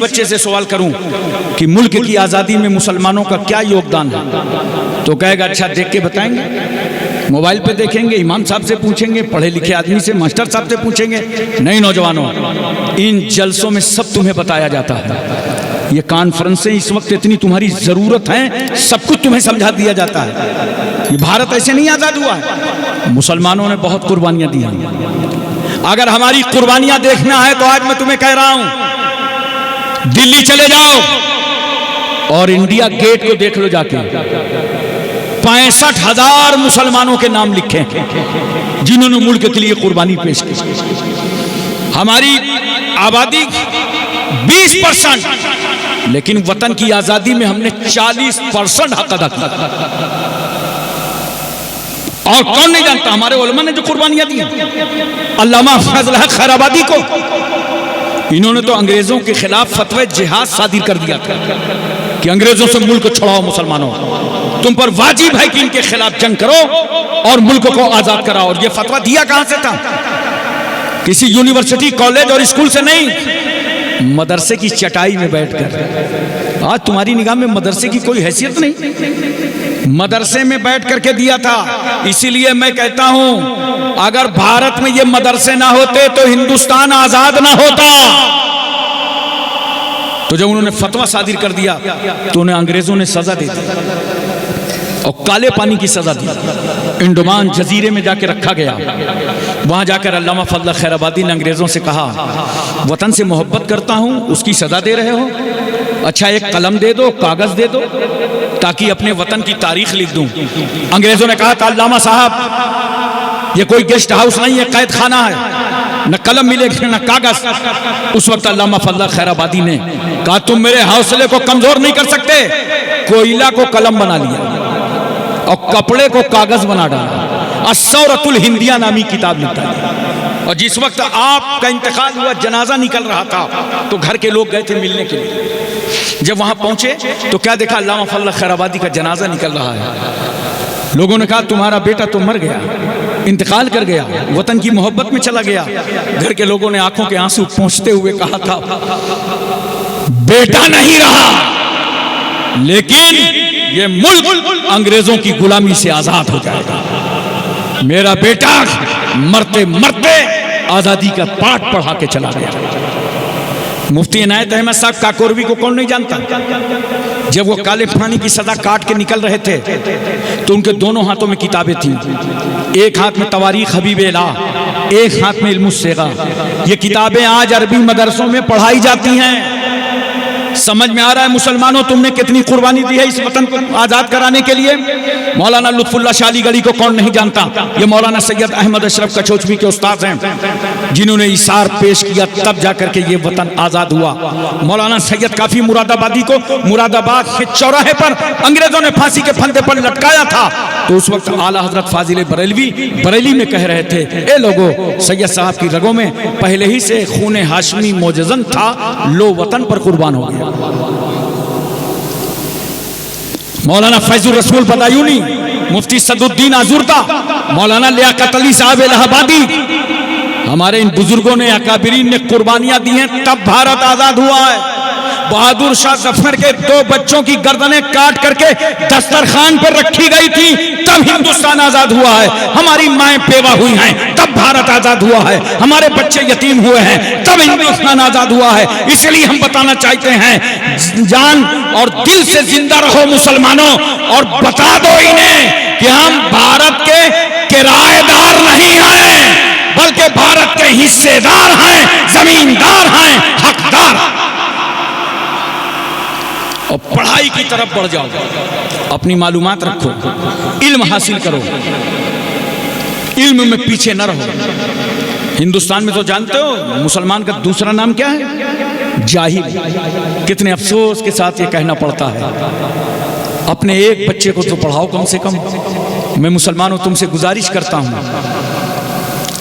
बच्चे से सवाल करूं कि मुल्क की आज़ादी में मुसलमानों का क्या योगदान है तो कहेगा अच्छा देख के बताएंगे, मोबाइल पे देखेंगे, इमाम साहब से पूछेंगे, पढ़े लिखे आदमी से, मास्टर साहब से पूछेंगे। नहीं नौजवानों, इन जलसों में सब तुम्हें बताया जाता है। ये कॉन्फ्रेंसें इस वक्त इतनी तुम्हारी ज़रूरत है, सब कुछ तुम्हें समझा दिया जाता है। ये भारत ऐसे नहीं आज़ाद हुआ है, मुसलमानों ने बहुत कुर्बानियाँ दी हैं। अगर हमारी कुर्बानियाँ देखना है तो आज मैं तुम्हें कह रहा हूँ, दिल्ली चले जाओ और इंडिया गेट को देख लो जाके। 65,000 मुसलमानों के नाम लिखे हैं जिन्होंने मुल्क के लिए कुर्बानी पेश की। हमारी आबादी 20%, लेकिन वतन की आजादी में हमने 40% हक अदा किया। और कौन नहीं जानता हमारे उलमा ने जो कुर्बानियां दी। अल्लामा फजल हक खैराबादी को इन्होंने तो अंग्रेजों के खिलाफ फतवा जिहाद सादिर कर दिया था कि अंग्रेजों से मुल्क छुड़ाओ मुसलमानों, तुम पर वाजिब है कि इनके खिलाफ जंग करो और मुल्क को आजाद कराओ। और ये फतवा दिया कहां से था? किसी यूनिवर्सिटी, कॉलेज और स्कूल से नहीं, मदरसे की चटाई में बैठकर। आज तुम्हारी निगाह में मदरसे की कोई हैसियत नहीं, मदरसे में बैठ करके दिया था। इसीलिए मैं कहता हूं, अगर भारत में ये मदरसे ना होते तो हिंदुस्तान आजाद ना होता। तो जब उन्होंने फतवा सादिर कर दिया तो उन्हें अंग्रेजों ने सजा दे दी और काले पानी की सजा दी। इंडमान जजीरे में जाके रखा गया। वहां जाकर अल्लामा फजल खैराबादी ने अंग्रेजों से कहा, वतन से मोहब्बत करता हूं, उसकी सजा दे रहे हो, अच्छा एक कलम दे दो, कागज दे दो ताकि अपने वतन की तारीख लिख दूं। अंग्रेजों ने कहा था, अल्लामा साहब ये कोई गेस्ट हाउस नहीं है, कैद खाना है, न कलम मिलेगी न कागज। उस वक्त अल्लामा फजल खैराबादी ने कहा, तुम मेरे हौसले को कमजोर नहीं कर सकते। कोयला को कलम बना लिया और कपड़े को कागज बना डाला। अस्सौरतुल हिंदिया नामी किताब लिखता है। और जिस वक्त आपका इंतकाल हुआ, जनाजा निकल रहा था, तो घर के लोग गए थे मिलने के लिए। जब वहां पहुंचे तो क्या देखा, अल्लामा फजल खैराबादी का जनाजा निकल रहा है। लोगों ने कहा, तुम्हारा बेटा तो मर गया, इंतकाल कर गया, वतन की मोहब्बत में चला गया। घर के लोगों ने आंखों के आंसू पोंछते हुए कहा था, बेटा नहीं रहा, लेकिन ये मुल्क अंग्रेजों की गुलामी से आजाद हो जाएगा। मेरा बेटा मरते मरते आजादी का पाठ पढ़ा के चला गया। मुफ्ती इनायत अहमद साहब काकोरवी को कौन नहीं जानता? जब वो काले पानी की सजा काट के निकल रहे थे तो उनके दोनों हाथों में किताबें थी। एक हाथ में तवारीख हबीब-ए-ला, एक हाथ में इल्मुस्सेगा। ये किताबें आज अरबी मदरसों में पढ़ाई जाती हैं। समझ में आ रहा है मुसलमानों, तुमने कितनी कुर्बानी दी है इस वतन को आजाद कराने के लिए। मौलाना लुत्फुल्लाह शाह अलीगढ़ी को कौन नहीं जानता? ये मौलाना सैयद अहमद अशरफ कचौचवी के उस्ताद हैं, जिन्होंने इशार पेश किया, तब जाकर के ये वतन आजाद हुआ। मौलाना सैयद काफी मुरादाबादी को मुरादाबाद के चौराहे पर अंग्रेजों ने फांसी के फंदे पर लटकाया था, तो उस वक्त आला हजरत फाजिल बरेलवी बरेली में कह रहे थे, ए लोगो, सैयद साहब की रगों में पहले ही से खूने हाशमी मोजज़न था, लो वतन पर कुर्बान हो गया। मौलाना फैजुर रसूल बदायूनी, मुफ्ती सदुद्दीन आजुर्दा, मौलाना लियाकत अली साहब इलाहाबादी, हमारे इन बुजुर्गों ने, अकाबिरीन ने कुर्बानियां दी हैं, तब भारत आजाद हुआ है। बहादुर शाह जफर के 2 बच्चों की गर्दनें काट करके दस्तरखान पर रखी गई थी, तब हिंदुस्तान आजाद हुआ है। हमारी माएं बेवा हुई हैं, तब भारत आजाद हुआ है। हमारे बच्चे यतीम हुए हैं, तब हिंदुस्तान आजाद हुआ है। इसलिए हम बताना चाहते हैं, जान और दिल से जिंदा रहो मुसलमानों, और बता दो इन्हें कि हम भारत के किराएदार नहीं हैं, बल्कि भारत के हिस्सेदार हैं, जमींदार हैं, हकदार। और पढ़ाई की तरफ बढ़ जाओ, अपनी मालूमात रखो, इल्म हासिल करो, इल्म में पीछे न रहो। हिंदुस्तान में तो जानते हो मुसलमान का दूसरा नाम क्या है? जाहिल। कितने अफसोस के साथ ये कहना पड़ता है। अपने एक बच्चे को तो पढ़ाओ कम से कम। मैं मुसलमानों तुमसे गुजारिश करता हूं,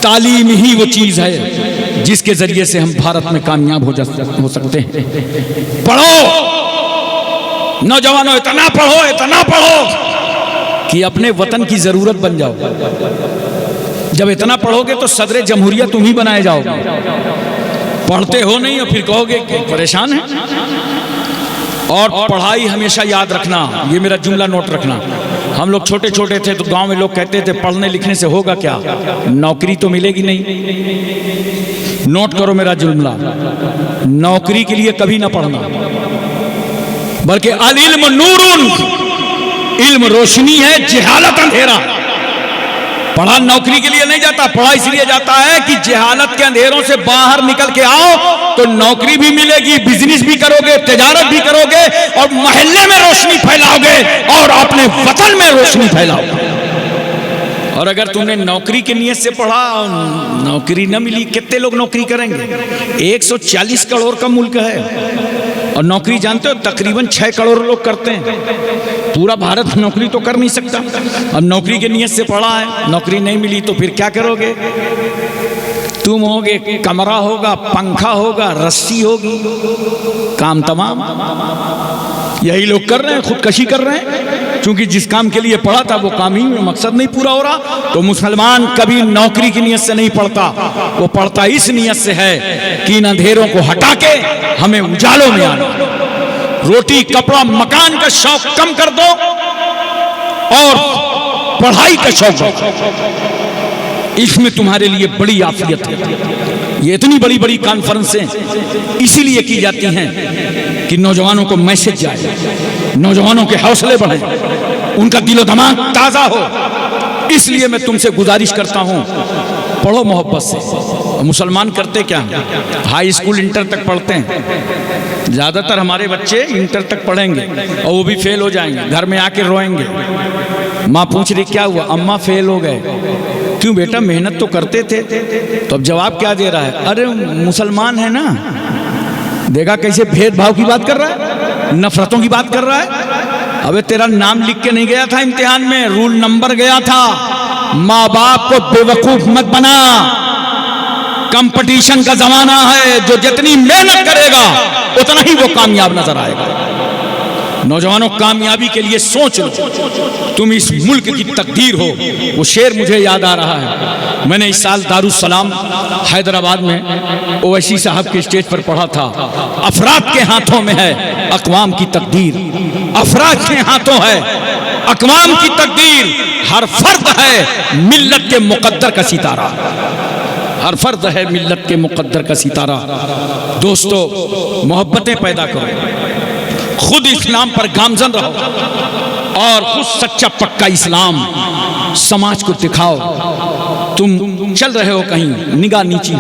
तालीम ही वो चीज है जिसके जरिए से हम भारत में कामयाब हो सकते हैं। पढ़ो नौजवानों, इतना पढ़ो कि अपने वतन की जरूरत बन जाओ। जब इतना पढ़ोगे तो सदर जमहूरिया तुम ही बनाए जाओगे। पढ़ते हो नहीं और फिर कहोगे कि परेशान है। और पढ़ाई हमेशा याद रखना, ये मेरा जुमला नोट रखना। हम लोग छोटे छोटे थे तो गांव में लोग कहते थे पढ़ने लिखने से होगा क्या, नौकरी तो मिलेगी नहीं। नोट करो मेरा जुमला, नौकरी के लिए कभी ना पढ़ना, बल्कि अल इल्म नूरुन, इल्म रोशनी है, जहालत अंधेरा। पढ़ा नौकरी के लिए नहीं जाता, पढ़ा इसलिए जाता है कि जहालत के अंधेरों से बाहर निकल के आओ तो नौकरी भी मिलेगी, बिजनेस भी करोगे, तिजारत भी करोगे और मोहल्ले में रोशनी फैलाओगे और अपने वतन में रोशनी फैलाओगे। और अगर तुमने नौकरी की नीयत से पढ़ा और नौकरी न मिली, कितने लोग नौकरी करेंगे? 140 करोड़ का मुल्क है और नौकरी जानते हो तकरीबन 6 करोड़ लोग करते हैं। पूरा भारत नौकरी तो कर नहीं सकता। अब नौकरी की नीयत से पढ़ा है, नौकरी नहीं मिली तो फिर क्या करोगे? तुम होगे, कमरा होगा, पंखा होगा, रस्सी होगी, काम तमाम। यही लोग कर रहे हैं, खुदकशी कर रहे हैं, क्योंकि जिस काम के लिए पढ़ा था वो काम ही मकसद नहीं पूरा हो रहा। तो मुसलमान कभी नौकरी की नीयत से नहीं पढ़ता, वो पढ़ता इस नीयत से है कि इन अंधेरों को हटा के हमें उजालों में आना। रोटी कपड़ा मकान का शौक कम कर दो और पढ़ाई का शौक रखो, इसमें तुम्हारे लिए बड़ी आफियत है। ये इतनी बड़ी बड़ी कॉन्फ्रेंसें इसीलिए की जाती हैं कि नौजवानों को मैसेज जाए, नौजवानों के हौसले बढ़े, उनका दिलो दिमाग ताजा हो। इसलिए मैं तुमसे गुजारिश करता हूं, पढ़ो मोहब्बत से। मुसलमान करते क्या हैं? हाई स्कूल इंटर तक पढ़ते हैं। ज़्यादातर हमारे बच्चे इंटर तक पढ़ेंगे और वो भी फेल हो जाएंगे, घर में आके रोएंगे। माँ पूछ रही क्या हुआ? अम्मा फेल हो गए। क्यों बेटा, मेहनत तो करते थे। तो अब जवाब क्या दे रहा है? अरे मुसलमान है ना, देखा कैसे भेदभाव की बात कर रहा है, नफरतों की बात कर रहा है। अबे तेरा नाम लिख के नहीं गया था इम्तिहान में, रूल नंबर गया था। माँ बाप को बेवकूफ मत बना, कंपटीशन का जमाना है, जो जितनी मेहनत करेगा उतना ही वो कामयाब नजर आएगा। नौजवानों, कामयाबी के लिए सोच लो, तुम इस मुल्क की तकदीर हो। वो शेर मुझे याद आ रहा है, मैंने इस साल दारुस्सलाम हैदराबाद में ओवैसी साहब के स्टेज पर पढ़ा था। अफराद के हाथों में है अक़वाम की तकदीर, अफराद के हाथों है अक़वाम की तकदीर। हर फर्द है मिल्लत के मुक़द्दर का सितारा, हर फर्द है मिल्लत के मुक़द्दर का सितारा। दोस्तों, मोहब्बतें पैदा करो, खुद इस्लाम पर गामजन रहो और खुद सच्चा पक्का इस्लाम समाज को दिखाओ। तुम चल रहे हो कहीं, निगाह नीची हो,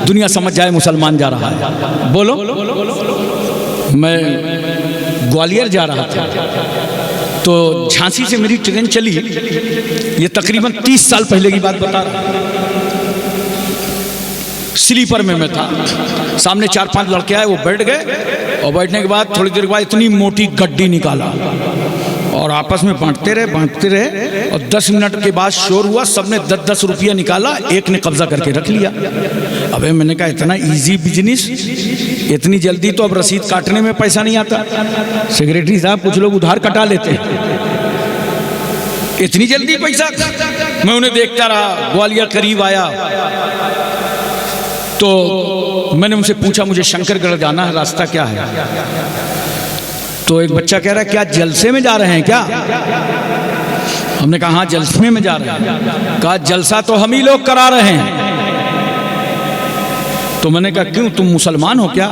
दुनिया समझ जाए मुसलमान जा रहा है। बोलो, मैं ग्वालियर जा रहा था तो झांसी से मेरी ट्रेन चली, ये तकरीबन 30 साल पहले की बात बता रहा। स्लीपर में मैं था, सामने 4-5 लड़के आए, वो बैठ गए और बैठने के बाद थोड़ी देर के बाद इतनी मोटी गड्डी निकाला और आपस में बांटते रहे और 10 मिनट के बाद शोर हुआ, सबने 10-10 रुपया निकाला, एक ने कब्जा करके रख लिया। अबे मैंने कहा इतना इजी बिजनेस, इतनी जल्दी तो अब रसीद काटने में पैसा नहीं आता। सेक्रेटरी साहब, कुछ लोग उधार कटा लेते हैं, इतनी जल्दी पैसा। मैं उन्हें देखता रहा, ग्वालियर करीब आया तो मैंने उनसे पूछा मुझे शंकरगढ़ जाना है, रास्ता क्या है? तो एक बच्चा कह रहा है क्या जलसे में जा रहे हैं क्या? हमने कहा हाँ जलसे में जा रहे हैं। कहा जलसा तो हम ही लोग करा रहे हैं। तो मैंने कहा क्यों, तुम मुसलमान हो क्या?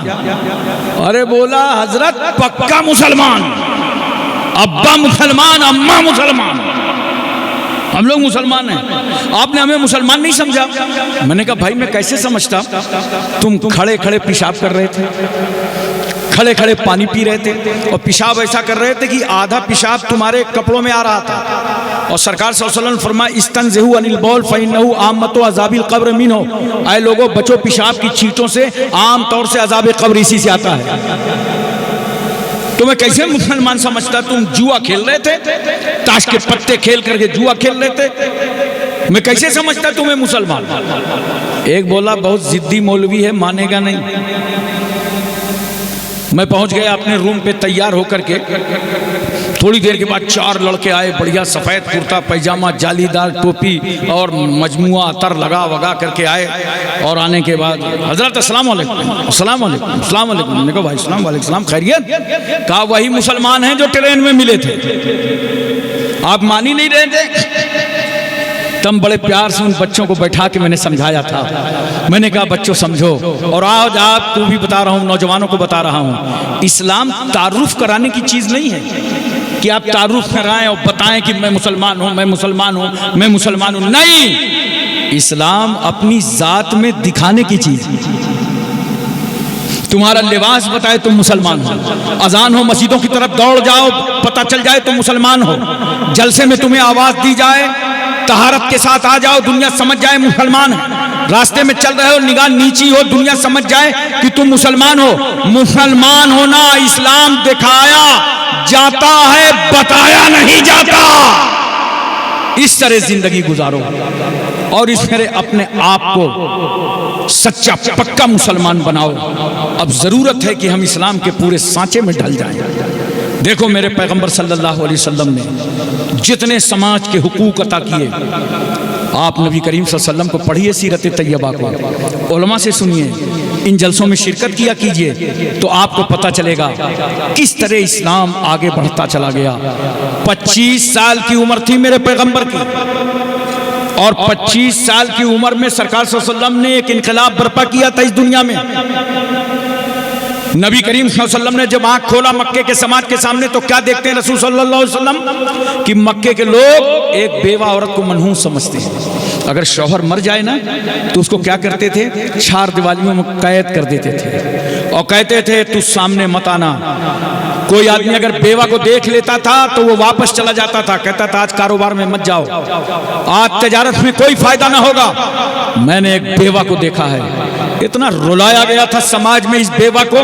अरे बोला हजरत पक्का मुसलमान, अब्बा मुसलमान, अम्मा मुसलमान, हम लोग मुसलमान हैं, आपने हमें मुसलमान नहीं समझा। मैंने कहा भाई मैं कैसे समझता, तुम खड़े खड़े पेशाब कर रहे थे, खड़े खड़े पानी पी रहे थे और पेशाब ऐसा कर रहे थे कि आधा पेशाब तुम्हारे कपड़ों में आ रहा था। और सरकार सल्लल्लाहु अलैहि वसल्लम फरमाया इस्तंज़िहु अनिल बौल फ़इन्नहु आम्मतु अज़ाबिल क़ब्र मिन्हु, ऐ लोगों बचो पेशाब की छींटों से, आम तौर से अज़ाब क़ब्र इसी से आता है। तो मैं कैसे मुसलमान समझता? तुम जुआ खेल रहे थे, ताश के पत्ते खेल करके जुआ खेल रहे थे, मैं कैसे समझता तुम्हें मुसलमान? एक बोला बहुत जिद्दी मौलवी है, मानेगा नहीं। मैं पहुंच गया अपने रूम पे तैयार होकर के। थोड़ी देर के बाद 4 लड़के आए, बढ़िया सफ़ेद कुर्ता पैजामा, जालीदार टोपी और मजमुआ अतर लगा वगा करके आए। और आने के बाद हजरत अस्सलाम वालेकुम, अस्सलाम वालेकुम, अस्सलाम वालेकुम। मैंने कहा भाई अस्सलाम वालेकुम, सलाम, खैरियत? कहा वही मुसलमान हैं जो ट्रेन में मिले थे, आप मान ही नहीं रहे थे। तब बड़े प्यार से उन बच्चों को बैठा के मैंने समझाया था। मैंने कहा बच्चों समझो, और आज आपको भी बता रहा हूँ, नौजवानों को बता रहा हूँ, इस्लाम तारुफ कराने की चीज़ नहीं है कि आप तारुफ कराएं और बताएं कि मैं मुसलमान हूँ, मैं मुसलमान हूँ, मैं मुसलमान हूँ। नहीं, इस्लाम अपनी ज़ात में दिखाने की चीज़। तुम्हारा लिबास बताए तुम मुसलमान हो, अजान हो मस्जिदों की तरफ दौड़ जाओ पता चल जाए तुम मुसलमान हो, जलसे में तुम्हें आवाज़ दी जाए तहारत के साथ आ जाओ दुनिया समझ जाए मुसलमान है, रास्ते में चल रहे हो निगाह नीची हो दुनिया समझ जाए कि तुम मुसलमान हो। मुसलमान होना इस्लाम दिखाया जाता है, बताया नहीं जाता। इस तरह जिंदगी गुजारो और इस तरह अपने आप को सच्चा पक्का मुसलमान बनाओ। अब जरूरत है कि हम इस्लाम के पूरे सांचे में ढल जाएं। देखो मेरे पैगंबर सल्लल्लाहु अलैहि वसल्लम ने जितने समाज के हुकूक अता किए, आप नबी करीम सल्लल्लाहु अलैहि वसल्लम को पढ़िए, सीरत तैयबा को, उलमा से सुनिए, इन जलसों में शिरकत किया कीजिए तो आपको पता चलेगा किस तरह इस्लाम आगे बढ़ता चला गया। 25 साल की उम्र थी मेरे पैगंबर की, और 25 साल की उम्र में सरकार सल्लल्लाहु अलैहि वसल्लम ने एक इनकलाब बर्पा किया था इस दुनिया में। नबी करीम सल्लल्लाहु अलैहि वसल्लम ने जब आंख खोला मक्के के समाज के सामने तो क्या देखते हैं रसूल सल्लल्लाहु अलैहि वसल्लम कि मक्के के लोग एक बेवा औरत को मनहूस समझते हैं। अगर शौहर मर जाए ना तो उसको क्या करते थे, 4 दीवारियों में कैद कर देते थे और कहते थे तू सामने मत आना। कोई आदमी अगर बेवा को देख लेता था तो वो वापस चला जाता था, कहता था आज कारोबार में मत जाओ, आज तजारत में कोई फायदा ना होगा। मैंने एक बेवा को देखा है, इतना रुलाया गया था समाज में इस बेवा को,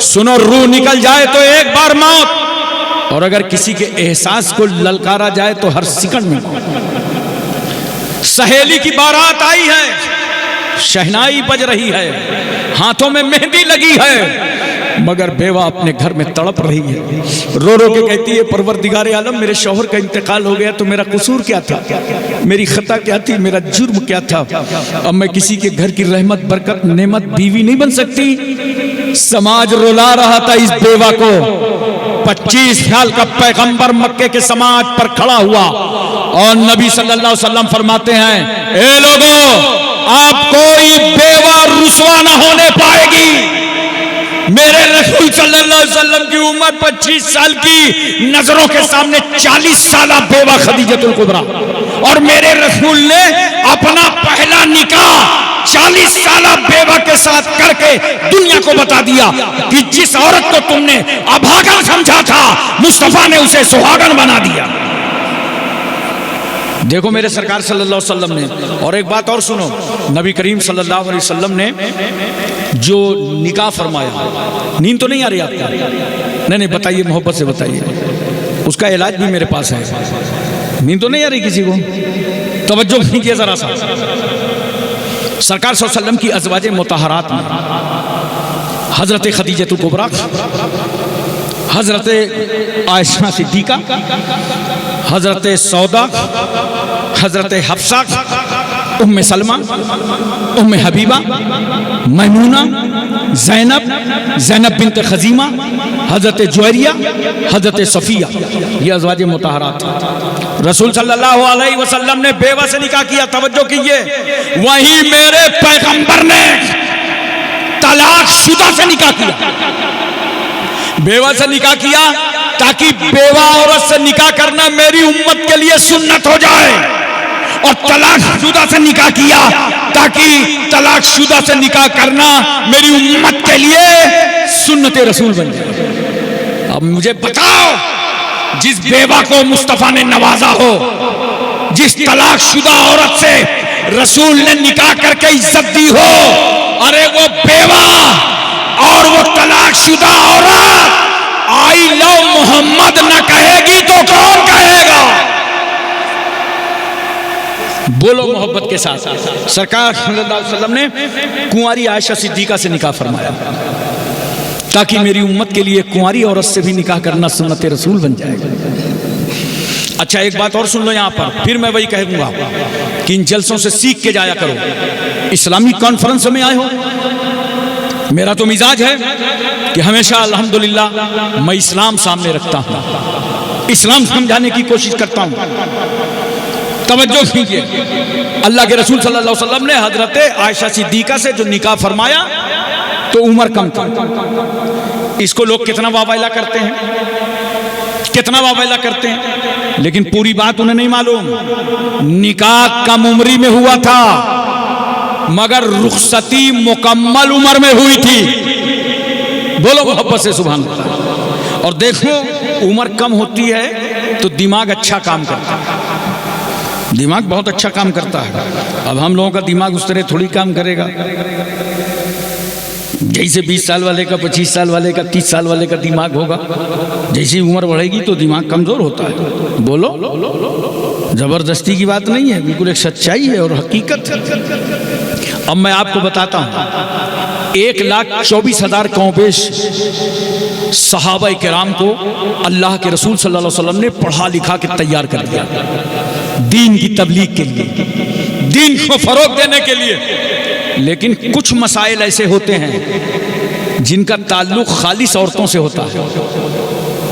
सुनो रूह निकल जाए तो एक बार मौत, और अगर किसी के एहसास को ललकारा जाए तो हर सेकंड में। सहेली की बारात आई है, शहनाई बज रही है, हाथों में मेहंदी लगी है, मगर बेवा अपने घर में तड़प रही है, रो रो के कहती है परवरदिगारे आलम मेरे शौहर का इंतकाल हो गया तो मेरा कसूर क्या था, मेरी खता क्या थी, मेरा जुर्म क्या था। अब मैं किसी के घर की रहमत बरकत नेमत बीवी नहीं बन सकती। समाज रुला रहा था इस बेवा को। 25 साल का पैगंबर मक्के के समाज पर खड़ा हुआ और नबी सल्लल्लाहु अलैहि वसल्लम फरमाते हैं, ए लोगों आप कोई बेवा रुसवा न होने पाएगी। मेरे रसूल सल्लल्लाहु अलैहि वसल्लम की उम्र 25 साल की, नजरों के सामने 40 साल बेवा खदीजतुल कुबरा, और मेरे रसूल ने अपना पहला निकाह 40 साल बेवा के साथ करके दुनिया को बता दिया कि जिस औरत को तुमने अभागन समझा था मुस्तफा ने उसे सुहागन बना दिया। देखो मेरे सरकार सल्लल्लाहु अलैहि वसल्लम ने। और एक बात और सुनो, नबी करीम सल्लल्लाहु अलैहि वसल्लम ने जो निकाह फरमाया, नींद तो नहीं आ रही आपका? नहीं बताइए, मोहब्बत से बताइए, उसका इलाज भी मेरे पास है। नींद तो नहीं आ रही किसी को? तवज्जो कीजिए जरा सा। सरकार सल्लल्लाहु अलैहि वसल्लम की अज़वाजे मुतहरात में हजरत खदीजतुल कुबरा, हजरत आयशा सिद्दीका, हजरत सौदा, हजरत हफ्सा, उम्मे सलमा, उम्मे हबीबा, मैमूना, ज़ैनब बिन्त खजीमा, हजरत जुवैरिया, हजरत सफिया, ये अज़वाज मुतहरात। रसूल सल्लल्लाहु अलैहि वसल्लम ने बेवा से निकाह किया। तवज्जो कीजिए, वहीं मेरे पैगंबर ने तलाक शुदा से निकाह किया। बेवा से निकाह किया ताकि बेवा औरत से निकाह करना मेरी उम्मत के लिए सुन्नत हो जाए, और तलाकशुदा से निकाह किया ताकि तलाकशुदा से निकाह करना मेरी उम्मत के लिए सुन्नत रसूल बन जाए। अब मुझे बताओ, जिस बेवा को मुस्तफा ने नवाजा हो, जिस तलाकशुदा औरत से रसूल ने निकाह करके इज्जत दी हो, अरे वो बेवा और वो तलाकशुदा औरत आई लव मोहम्मद न कहेगी तो कौन कहेगा? बोलो मोहब्बत के साथ। सरकार सल्लल्लाहु अलैहि वसल्लम ने कुंवारी आयशा सिद्दीका से निकाह फरमाया। ताकि मेरी उम्मत के लिए कुंवारी औरत से भी निकाह करना सुन्नत रसूल बन जाएगा। अच्छा, एक बात और सुन लो यहाँ पर, फिर मैं वही कहूँगा कि इन जलसों से सीख के जाया करो। इस्लामिक कॉन्फ्रेंस में आए हो, मेरा तो मिजाज है कि हमेशा अल्हम्दुलिल्लाह मैं इस्लाम सामने रखता हूँ, इस्लाम समझाने की कोशिश करता हूँ। तवज्जो कीजिए, अल्लाह के रसूल सल्लल्लाहु अलैहि वसल्लम ने हजरत आयशा सिद्दीका से जो निकाह फरमाया तो उम्र कम था। इसको लोग कितना वावैला करते हैं, कितना वावैला करते हैं, लेकिन पूरी बात उन्हें नहीं मालूम। निकाह कम उम्री में हुआ था, मगर रुखसती मुकम्मल उम्र में हुई थी। बोलो मोहब्बत से सुभान अल्लाह। और देखो, उम्र कम होती है तो दिमाग अच्छा काम करता है, दिमाग बहुत अच्छा काम करता है। अब हम लोगों का दिमाग उस तरह थोड़ी काम करेगा जैसे 20 साल वाले का, 25 साल वाले का, 30 साल वाले का दिमाग होगा। जैसी उम्र बढ़ेगी तो दिमाग कमजोर होता है। बोलो, जबरदस्ती की बात नहीं है, बिल्कुल एक सच्चाई है और हकीकत है। अब मैं आपको बताता हूँ, 1,24,000 कौंपेश सहाबा किराम को अल्लाह के रसूल सल्लल्लाहु अलैहि वसल्लम ने पढ़ा लिखा के तैयार कर दिया दीन की तबलीग के लिए, दीन को फरोग देने के लिए। लेकिन कुछ मसाइल ऐसे होते हैं जिनका ताल्लुक खालिस औरतों से होता है,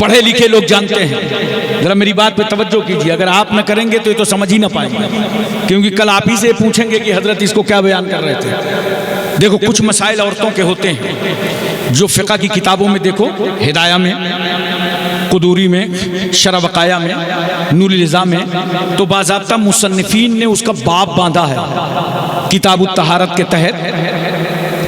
पढ़े लिखे लोग जानते हैं। जरा मेरी बात पे तवज्जो कीजिए, अगर आप न करेंगे तो ये तो समझ ही ना पाएंगे, क्योंकि कल आप ही से पूछेंगे कि हजरत इसको क्या बयान कर रहे थे। देखो, कुछ मसाइल औरतों के होते हैं जो फ़िक़्ह की किताबों में देखो, हिदाया में, कुदूरी में, शरह वक़ाया में, नूरुल इज़ा में, तो बाज़ाब्ता मुसन्निफ़ीन ने उसका बाब बांधा है किताबुत तहारत के तहत।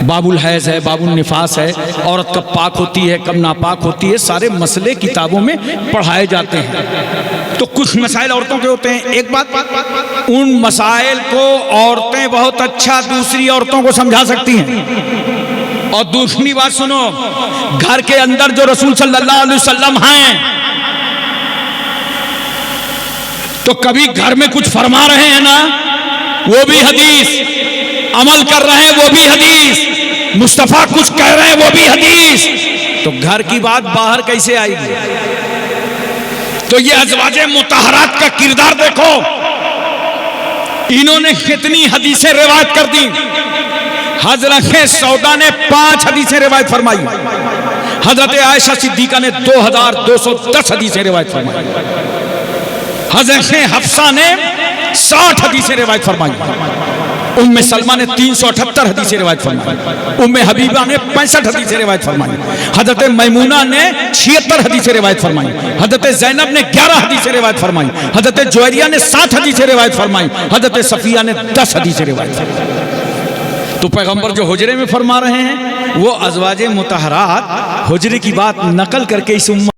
बाबुल हैज़ है, बाबुल निफास है, औरत कब पाक होती है, कब नापाक होती है, सारे मसले किताबों में पढ़ाए जाते हैं। तो कुछ मसाइल औरतों के होते हैं। एक बात, उन मसाइल को औरतें बहुत अच्छा दूसरी औरतों को समझा सकती हैं। और दूसरी बात सुनो, घर के अंदर जो रसूल सल्लल्लाहु अलैहि वसल्लम हैं, तो कभी घर में कुछ फरमा रहे हैं ना, वो भी हदीस, अमल कर रहे हैं वो भी हदीस, मुस्तफा कुछ कह रहे हैं वो भी हदीस, तो घर की बात बाहर कैसे आएगी? तो ये अज़वाजे मुतहरात का किरदार देखो, इन्होंने कितनी हदीसें रिवायत कर दी। हजरत सौदा ने 5 हदीसें रिवायत फरमाई, हजरत आयशा सिद्दीका ने 2210 हदीसें रिवायत फरमाई, हजरत हफ्सा ने 60 हदीसें रिवायत फरमाई, उम्मे सलमा ने 378 हदीसें रिवायत फरमाई, उम्मे हबीबा ने 65 हदीसें रिवायत फरमाई, हजरत मैमूना ने 76 हदीसें रिवायत फरमाई, हजरत ज़ैनब ने 11 हदीसें रिवायत फरमाई, हजरत जुवैरिया ने 60 हदीसें रिवायत फरमाई, हजरत सफिया ने 10 हदीसें रिवायत फरमाई। तो पैगंबर जो हुजरे में फरमा रहे हैं वो अज़वाजे मुतहरात हुजरे की बात नकल करके इस उम्मत